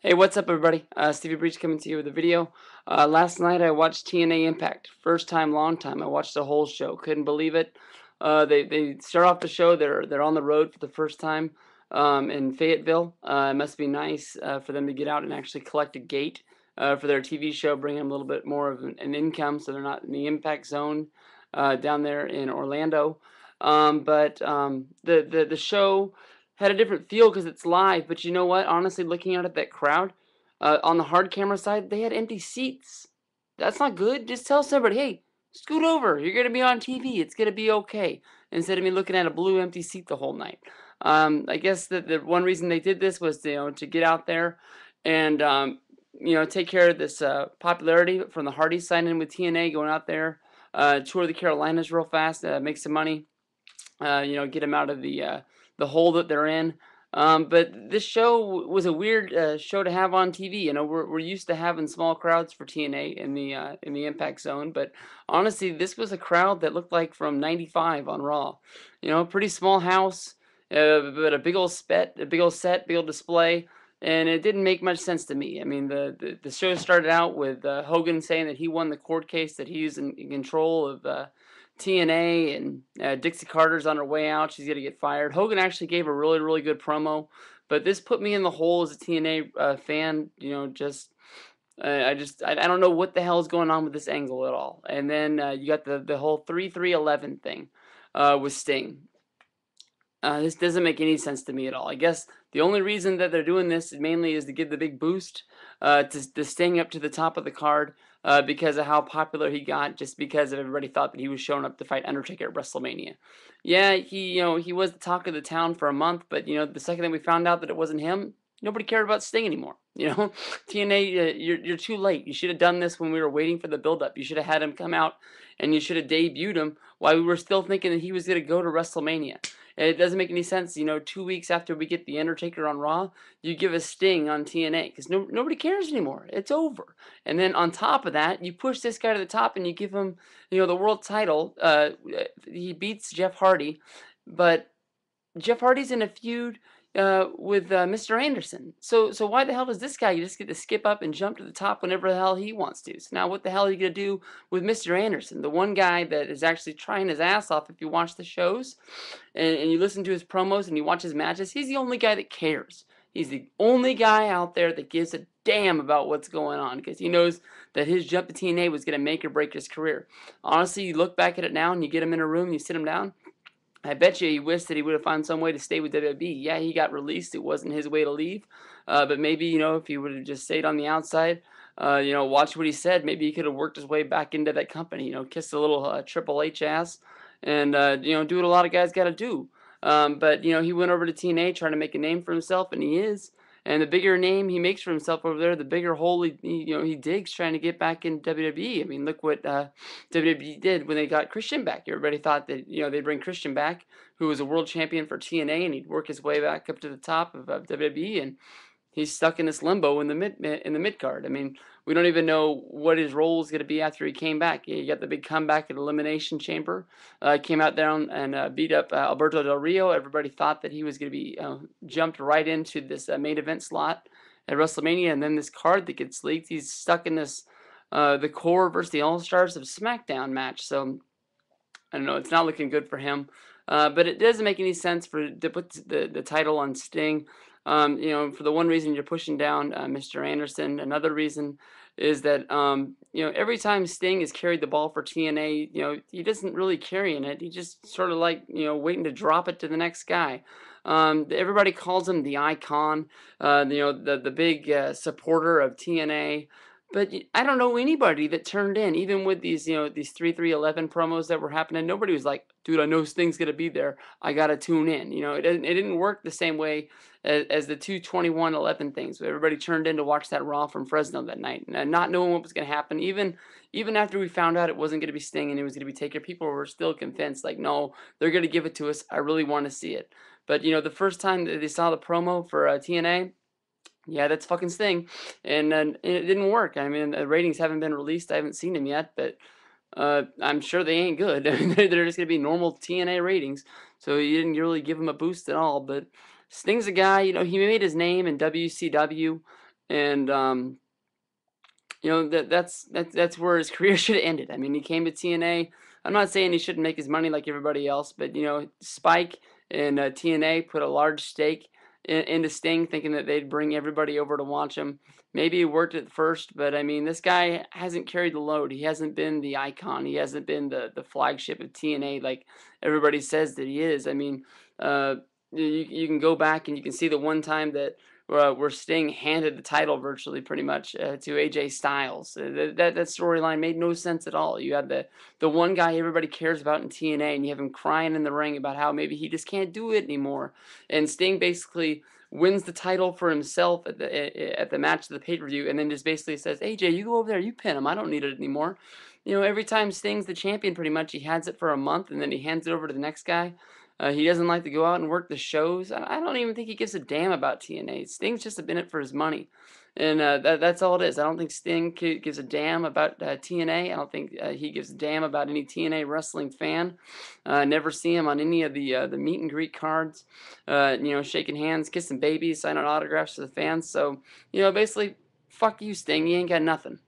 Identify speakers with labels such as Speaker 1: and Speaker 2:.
Speaker 1: Hey, what's up, everybody? Stevie Breech coming to you with a video. Last night I watched TNA Impact. First time, long time. I watched the whole show. Couldn't believe it. They start off the show. They're on the road for the first time in Fayetteville. It must be nice for them to get out and actually collect a gate for their TV show, bring them a little bit more of an income, so they're not in the impact zone down there in Orlando. But the show had a different feel because it's live. But you know what? Honestly, looking out at that crowd on the hard camera side, they had empty seats. That's not good. Just tell somebody, hey, scoot over. You're gonna be on TV. It's gonna be okay. Instead of me looking at a blue empty seat the whole night. I guess that the one reason they did this was to get out there and take care of this popularity from the Hardys signing in with TNA, going out there, tour the Carolinas real fast, make some money. Get them out of the hole that they're in. But this show was a weird show to have on TV. We're used to having small crowds for TNA in the Impact Zone, but honestly, this was a crowd that looked like from '95 on Raw. Pretty small house, but a big old a big old set, big old display. And it didn't make much sense to me. I mean, the show started out with Hogan saying that he won the court case, that he's in control of TNA, and Dixie Carter's on her way out. She's going to get fired. Hogan actually gave a really, really good promo, but this put me in the hole as a TNA fan. I don't know what the hell is going on with this angle at all. And then you got the whole 3-3-11 thing with Sting. This doesn't make any sense to me at all. I guess the only reason that they're doing this mainly is to give the big boost to Sting up to the top of the card because of how popular he got, just because everybody thought that he was showing up to fight Undertaker at WrestleMania. Yeah, he was the talk of the town for a month, but the second that we found out that it wasn't him, nobody cared about Sting anymore. TNA, you're too late. You should have done this when we were waiting for the build-up. You should have had him come out, and you should have debuted him while we were still thinking that he was going to go to WrestleMania. And it doesn't make any sense, 2 weeks after we get The Undertaker on Raw, you give a Sting on TNA, because nobody cares anymore. It's over. And then on top of that, you push this guy to the top and you give him, the world title. He beats Jeff Hardy, but Jeff Hardy's in a feud with Mr. Anderson. So why the hell does this guy just get to skip up and jump to the top whenever the hell he wants to? So now what the hell are you going to do with Mr. Anderson, the one guy that is actually trying his ass off? If you watch the shows and you listen to his promos and you watch his matches, he's the only guy that cares. He's the only guy out there that gives a damn about what's going on, because he knows that his jump to TNA was going to make or break his career. Honestly, you look back at it now and you get him in a room and you sit him down, I bet you he wished that he would have found some way to stay with WWE. Yeah, he got released. It wasn't his way to leave. But maybe, if he would have just stayed on the outside, watch what he said, maybe he could have worked his way back into that company, kissed a little Triple H ass, and, do what a lot of guys got to do. But he went over to TNA trying to make a name for himself, and he is. And the bigger name he makes for himself over there, the bigger hole he digs trying to get back in WWE. I mean, look what WWE did when they got Christian back. Everybody thought that they'd bring Christian back, who was a world champion for TNA, and he'd work his way back up to the top of WWE, and he's stuck in this limbo in the mid card. I mean, we don't even know what his role is going to be after he came back. He got the big comeback at Elimination Chamber, came out there and beat up Alberto Del Rio. Everybody thought that he was going to be jumped right into this main event slot at WrestleMania, and then this card that gets leaked. He's stuck in this the Core versus the All Stars of SmackDown match. So I don't know. It's not looking good for him. But it doesn't make any sense to put the title on Sting. For the one reason you're pushing down Mr. Anderson. Another reason is that every time Sting has carried the ball for TNA, he doesn't really carrying it. He just sort of like waiting to drop it to the next guy. Everybody calls him the icon, the big supporter of TNA. But I don't know anybody that turned in, even with these 3-3-11 promos that were happening. Nobody was like, dude, I know Sting's gonna be there. I gotta tune in. It didn't work the same way as the 2-21-11 things. Everybody turned in to watch that Raw from Fresno that night, and not knowing what was gonna happen. Even after we found out it wasn't gonna be Sting and it was gonna be Taker, people were still convinced, like, no, they're gonna give it to us. I really want to see it. But the first time that they saw the promo for TNA. Yeah, that's fucking Sting, and it didn't work. I mean, the ratings haven't been released. I haven't seen them yet, but I'm sure they ain't good. They're just gonna be normal TNA ratings. So you didn't really give him a boost at all. But Sting's a guy. He made his name in WCW, And you know that's where his career should have ended. I mean, he came to TNA. I'm not saying he shouldn't make his money like everybody else, but you know, Spike and TNA put a large stake into Sting, thinking that they'd bring everybody over to watch him. Maybe it worked at first, but I mean, this guy hasn't carried the load. He hasn't been the icon. He hasn't been the flagship of TNA like everybody says that he is. I mean, uh, you can go back and you can see the one time that where Sting handed the title virtually pretty much to AJ Styles. That storyline made no sense at all. You had the one guy everybody cares about in TNA, and you have him crying in the ring about how maybe he just can't do it anymore. And Sting basically wins the title for himself at the match of the pay-per-view, and then just basically says, AJ, you go over there, you pin him. I don't need it anymore. You know, every time Sting's the champion, pretty much, he has it for a month, and then he hands it over to the next guy. He doesn't like to go out and work the shows. I don't even think he gives a damn about TNA. Sting's just in it for his money, and that's all it is. I don't think Sting gives a damn about TNA. I don't think he gives a damn about any TNA wrestling fan. Never see him on any of the meet and greet cards. You know, shaking hands, kissing babies, signing autographs to the fans. So you know, basically, fuck you, Sting. You ain't got nothing.